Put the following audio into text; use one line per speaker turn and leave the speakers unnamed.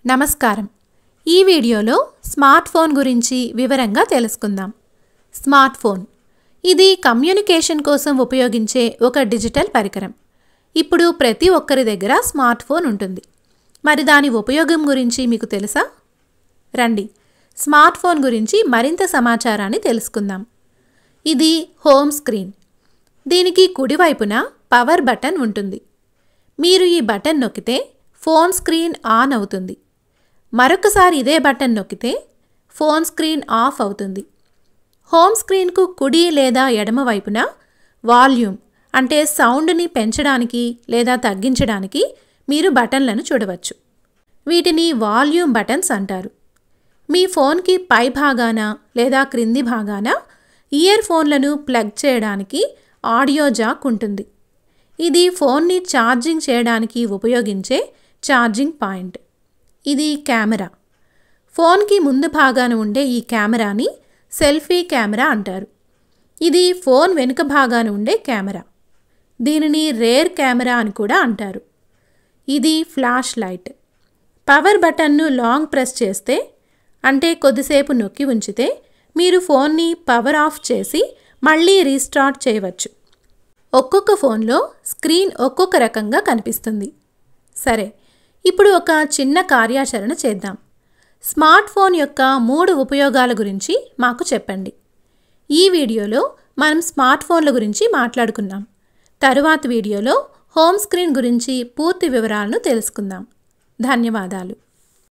నమస్కారం. ఈ వీడియోలో స్మార్ట్ ఫోన్ గురించి వివరంగా తెలుసుకుందాం. స్మార్ట్ ఫోన్ ఇది కమ్యూనికేషన్ కోసం ఉపయోగించే ఒక డిజిటల్ పరికరం. ఇప్పుడు ప్రతి ఒక్కరి దగ్గర స్మార్ట్ ఫోన్ ఉంటుంది. మరి దాని ఉపయోగం గురించి మీకు తెలుసా? రండి, స్మార్ట్ ఫోన్ గురించి మరింత సమాచారాన్ని తెలుసుకుందాం. ఇది హోమ్ స్క్రీన్. దీనికి కుడివైపున పవర్ బటన్ ఉంటుంది. మీరు ఈ బటన్ నొక్కితే ఫోన్ స్క్రీన్ ఆన్ అవుతుంది. మరొకసారి ఇదే బటన్ నొక్కితే ఫోన్ స్క్రీన్ ఆఫ్ అవుతుంది. హోమ్ స్క్రీన్కు కుడి లేదా ఎడమ వైపున వాల్యూమ్ అంటే సౌండ్ని పెంచడానికి లేదా తగ్గించడానికి మీరు బటన్లను చూడవచ్చు. వీటిని వాల్యూమ్ బటన్స్ అంటారు. మీ ఫోన్కి పై భాగాన లేదా క్రింది భాగాన ఇయర్ ఫోన్లను ప్లగ్ చేయడానికి ఆడియో జాక్ ఉంటుంది. ఇది ఫోన్ని ఛార్జింగ్ చేయడానికి ఉపయోగించే ఛార్జింగ్ పాయింట్. ఇది కెమెరా. ఫోన్కి ముందు భాగాన ఉండే ఈ కెమెరాని సెల్ఫీ కెమెరా అంటారు. ఇది ఫోన్ వెనుక భాగాన ఉండే కెమెరా. దీనిని రేర్ కెమెరా అని కూడా అంటారు. ఇది ఫ్లాష్ లైట్. పవర్ బటన్ను లాంగ్ ప్రెస్ చేస్తే అంటే కొద్దిసేపు నొక్కి ఉంచితే మీరు ఫోన్ని పవర్ ఆఫ్ చేసి మళ్ళీ రీస్టార్ట్ చేయవచ్చు. ఒక్కొక్క ఫోన్లో స్క్రీన్ ఒక్కొక్క రకంగా కనిపిస్తుంది. సరే, ఇప్పుడు ఒక చిన్న కార్యాచరణ చేద్దాం. స్మార్ట్ ఫోన్ యొక్క 3 ఉపయోగాల గురించి మాకు చెప్పండి. ఈ వీడియోలో మనం స్మార్ట్ ఫోన్ల గురించి మాట్లాడుకున్నాం. తరువాత వీడియోలో హోమ్ స్క్రీన్ గురించి పూర్తి వివరాలను తెలుసుకుందాం. ధన్యవాదాలు.